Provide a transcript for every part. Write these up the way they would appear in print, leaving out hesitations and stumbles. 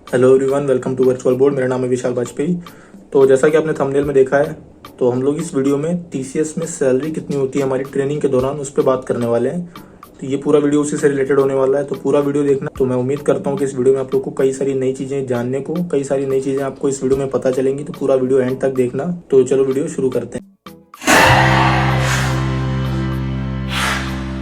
Hello everyone, welcome to virtual board. मेरा नाम है विशाल वाजपेयी। तो जैसा कि आपने थंबनेल में देखा है, तो हम लोग इस वीडियो में टीसीएस में सैलरी कितनी होती है हमारी ट्रेनिंग के दौरान, उस पर बात करने वाले हैं। तो ये पूरा वीडियो उसी से रिलेटेड होने वाला है, तो पूरा वीडियो देखना। तो मैं उम्मीद करता हूँ कि इस वीडियो में आप लोग को कई सारी नई चीज़ें जानने को, कई सारी नई चीज़ें आपको इस वीडियो में पता चलेंगी। तो पूरा वीडियो एंड तक देखना। तो चलो वीडियो शुरू करते हैं।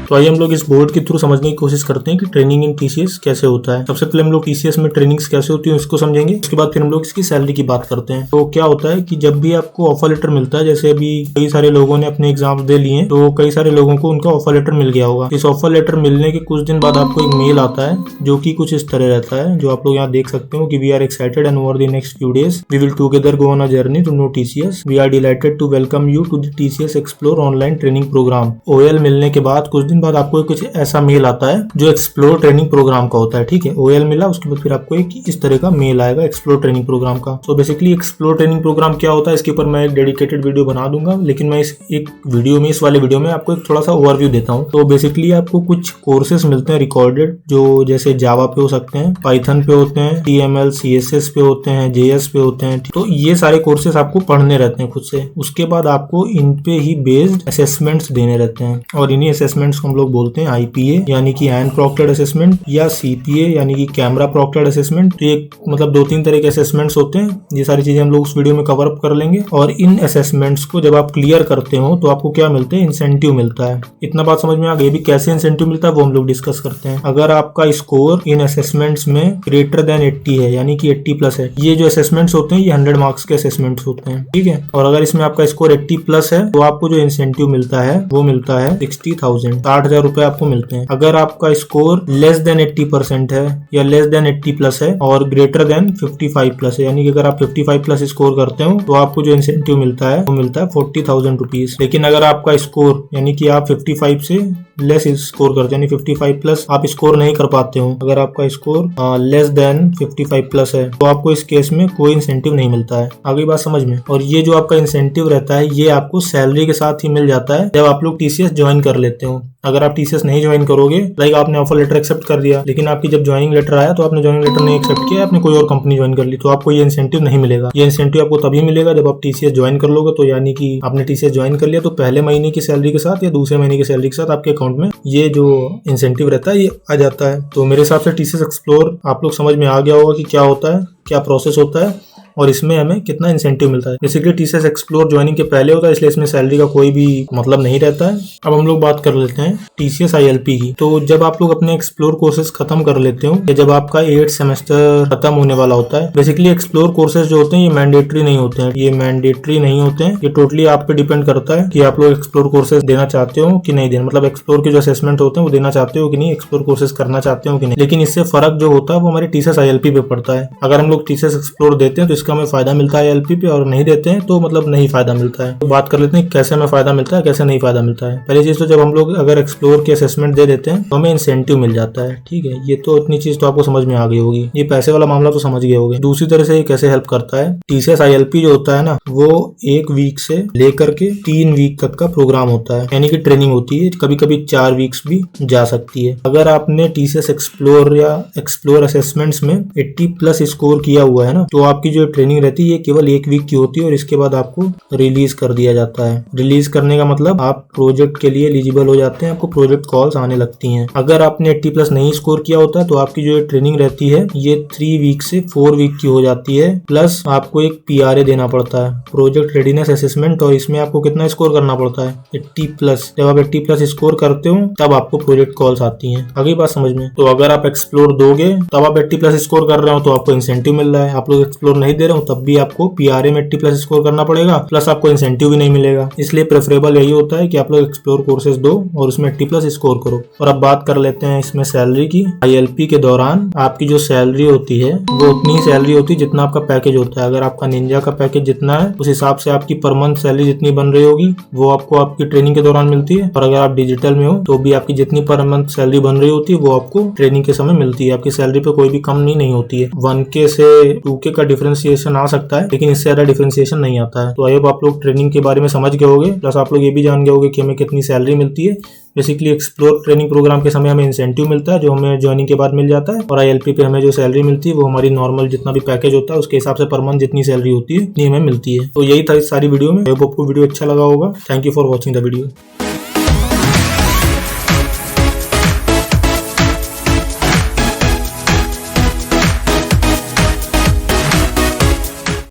तो आइए हम लोग इस बोर्ड के थ्रू समझने की कोशिश करते हैं कि ट्रेनिंग इन टीसीएस कैसे होता है। सबसे पहले हम लोग टीसीएस में ट्रेनिंग्स कैसे होती है इसको समझेंगे। उसके बाद फिर हम लोग इसकी सैलरी की बात करते हैं। तो क्या होता है कि जब भी आपको ऑफर लेटर मिलता है, जैसे अभी कई सारे लोगों ने अपने एग्जाम दे लिए, तो कई सारे लोगों को उनका ऑफर लेटर मिल गया होगा। इस ऑफर लेटर मिलने के कुछ दिन बाद आपको एक मेल आता है जो कि कुछ इस तरह रहता है, जो आप लोग यहाँ देख सकते हो कि we are excited and over the next few days we will together go on a journey to know TCS. We are delighted to welcome you to the TCS explore online training programme. OL मिलने के बाद कुछ दिन बाद आपको कुछ ऐसा mail आता है जो एक्सप्लोर ट्रेनिंग प्रोग्राम का होता है। ठीक है, ओएल मिला, उसके बाद फिर आपको एक इस तरह का मेल आएगा एक्सप्लोर ट्रेनिंग प्रोग्राम का। तो बेसिकली एक्सप्लोर ट्रेनिंग प्रोग्राम क्या होता है, इसके ऊपर मैं एक डेडिकेटेड वीडियो बना दूंगा, लेकिन मैं इस एक वीडियो में, इस वाले वीडियो में आपको एक थोड़ा सा ओवरव्यू देता हूँ। तो बेसिकली आपको कुछ कोर्सेज मिलते हैं रिकॉर्डेड, जो जैसे जावा पे हो सकते हैं, पाइथन पे होते हैं, टीएमएल सीएसएस पे होते हैं, जेएस पे होते हैं। तो ये सारे कोर्सेज आपको पढ़ने रहते हैं खुद से। उसके बाद आपको इन पे ही बेस्ड असेसमेंट्स देने रहते हैं, और इन्हीं असेसमेंट्स को हम लोग बोलते हैं आईपीए यानी कि हैंड प्रॉक्टेड असेसमेंट, या सीपीए यानी कि कैमरा प्रॉक्टेड असेसमेंट। तो ये मतलब 2-3 तरह के असेसमेंट्स होते हैं। ये सारी चीजें हम लोग उस वीडियो में कवर अप कर लेंगे। और इन असेसमेंट्स को जब आप क्लियर करते हो तो आपको क्या मिलते हैं, इंसेंटिव मिलता है। इतना बात समझ में आ गई। भी कैसे इंसेंटिव मिलता है वो हम लोग डिस्कस करते हैं। अगर आपका स्कोर इन असेसमेंट्स में ग्रेटर देन 80 है, यानी कि 80 प्लस है, ये जो असेसमेंट्स होते हैं ये 100 मार्क्स के असेसमेंट्स होते हैं। ठीक है, और अगर इसमें आपका स्कोर 80 प्लस है तो आपको जो इंसेंटिव मिलता है वो मिलता है 60,000, 60,000 रुपए आपको मिलते हैं। अगर आपका स्कोर लेस देन 80% है या लेस देन 80 प्लस है और ग्रेटर देन 55 प्लस है, यानी कि अगर आप 55 प्लस स्कोर करते हो तो आपको जो इंसेंटिव मिलता है वो मिलता है 40,000 रुपीज। लेकिन अगर आपका स्कोर यानी कि आप 55 से लेस स्कोर करते हैं, यानी 55 प्लस आप स्कोर नहीं कर पाते हो, अगर आपका स्कोर लेस देन 55 प्लस है तो आपको इस केस में कोई इंसेंटिव नहीं मिलता है। आगे बात समझ में। और ये जो आपका इंसेंटिव रहता है ये आपको सैलरी के साथ ही मिल जाता है जब आप लोग टीसीएस ज्वाइन कर लेते हो। अगर आप टीसीएस नहीं ज्वाइन करोगे, लाइक आपने ऑफर लेटर एक्सेप्ट कर दिया, लेकिन आपकी जब ज्वाइनिंग लेटर आया तो आपने ज्वाइनिंग लेटर नहीं एक्सेप्ट किया, आपने कोई और कंपनी ज्वाइन कर ली, तो आपको ये इंसेंटिव नहीं मिलेगा। ये इंसेंटिव आपको तभी मिलेगा जब आप टीसीएस ज्वाइन कर लोगे। तो यानी कि आपने टीसीएस ज्वाइन कर लिया तो पहले महीने की सैलरी के साथ या दूसरे महीने की सैलरी के साथ आपके अकाउंट में ये जो इंसेंटिव रहता है ये आ जाता है। तो मेरे हिसाब से टीसीएस एक्सप्लोर आप लोग समझ में आ गया होगा कि क्या होता है, क्या प्रोसेस होता है और इसमें हमें कितना इंसेंटिव मिलता है। बेसिकली टीसीएस एक्सप्लोर ज्वाइनिंग के पहले होता है, इसलिए इसमें सैलरी का कोई भी मतलब नहीं रहता है। अब हम लोग बात कर लेते हैं टीसीएस आईएलपी की। तो जब आप लोग अपने एक्सप्लोर कोर्सेज खत्म कर लेते हो या जब आपका 8th सेमेस्टर खत्म होने वाला होता है, बेसिकली एक्सप्लोर कोर्सेज जो होते हैं ये मैंडेटरी नहीं होते हैं। ये मैंडेटरी नहीं होते हैं, ये टोटली आप पे डिपेंड करता है कि आप लोग एक्सप्लोर कोर्सेज देना चाहते हो कि नहीं देना। मतलब एक्सप्लोर के जो असेसमेंट होते हैं वो देना चाहते हो कि नहीं, एक्सप्लोर कोर्सेज करना चाहते हो कि नहीं। लेकिन इससे फर्क जो होता है वो हमारे टीसीएस आईएलपी पे पड़ता है। अगर हम लोग टीसीएस एक्सप्लोर देते हैं तो इसका हमें फायदा मिलता है एलपी पे, और नहीं देते हैं तो मतलब नहीं फायदा मिलता है। तो बात कर लेते हैं कैसे हमें फायदा मिलता है, कैसे नहीं फायदा मिलता है। पहली चीज तो जब हम लोग अगर एक्सप्लोर के असेसमेंट दे देते हैं तो हमें इंसेंटिव मिल जाता है। ठीक है, ये तो इतनी चीज तो आपको समझ में आ गई होगी। ये पैसे वाला मामला तो समझ गए होगे। दूसरी तरह से ये कैसे हेल्प करता है, टीसीएस आईएलपी जो होता है ना, वो 1 वीक से लेकर के 3 वीक तक का प्रोग्राम होता है, यानी कि ट्रेनिंग होती है। कभी कभी 4 वीक्स भी जा सकती है। अगर आपने टीसीएस एक्सप्लोर या एक्सप्लोर असेसमेंट्स में 80 प्लस स्कोर किया हुआ है ना, तो आपकी जो ट्रेनिंग रहती है केवल 1 वीक की होती है और इसके बाद आपको रिलीज कर दिया जाता है। रिलीज करने का मतलब आप प्रोजेक्ट के लिए एलिजिबल हो जाते हैं, आपको प्रोजेक्ट कॉल्स आने लगती हैं। अगर आपने 80 प्लस नहीं स्कोर किया होता है तो आपकी जो ट्रेनिंग रहती है ये 3 वीक से 4 वीक की हो जाती है, प्लस आपको एक पीआरए देना पड़ता है, प्रोजेक्ट रेडीनेस असेसमेंट, और इसमें आपको कितना स्कोर करना पड़ता है, 80 प्लस। जब आप 80 प्लस स्कोर करते हो तब आपको प्रोजेक्ट कॉल्स आती हैं। आगे बात समझ में। तो अगर आप एक्सप्लोर दोगे तब आप 80 प्लस स्कोर कर रहे हो तो आपको इंसेंटिव मिल रहा है। आप लोग एक्सप्लोर नहीं दे रहे हो तब भी आपको पीआरए में 80 प्लस स्कोर करना पड़ेगा, प्लस आपको इंसेंटिव भी नहीं मिलेगा। इसलिए प्रेफरेबल यही होता है कि आप लोग एक्सप्लोर कोर्सेज दो और उसमें 80 प्लस स्कोर करो। और अब बात कर लेते हैं इसमें सैलरी की। आईएलपी के दौरान आपकी जो सैलरी होती है वो उतनी ही सैलरी होती है जितना आपका पैकेज होता है। अगर आपका निंजा का पैकेज जितना है उस हिसाब से आपकी पर मंथ सैलरी जितनी बन रही होगी वो आपको आपकी ट्रेनिंग के दौरान मिलती है। और अगर आप डिजिटल में हो तो भी आपकी जितनी पर मंथ सैलरी बन रही होती है वो आपको ट्रेनिंग के समय मिलती है। आपकी सैलरी पे कोई भी कम नहीं होती है। 1K से 2K का डिफरेंस डिफरेंशिएशन आ सकता है, लेकिन इससे ज्यादा डिफरेंशिएशन नहीं आता है। तो आई होप आप लोग ट्रेनिंग के बारे में समझ गए होंगे, प्लस आप लोग ये भी जान गए होंगे कि हमें कितनी सैलरी मिलती है। बेसिकली एक्सप्लोर ट्रेनिंग प्रोग्राम के समय हमें इंसेंटिव मिलता है जो हमें ज्वाइनिंग के बाद मिल जाता है, और ILP पे हमें जो सैलरी मिलती है वो हमारी नॉर्मल जितना भी पैकेज होता है उसके हिसाब से पर मंथ जितनी सैलरी होती है उतनी हमें मिलती है। तो यही था इस सारी वीडियो में। आई होप आपको वीडियो अच्छा लगा होगा। Thank you for watching the video.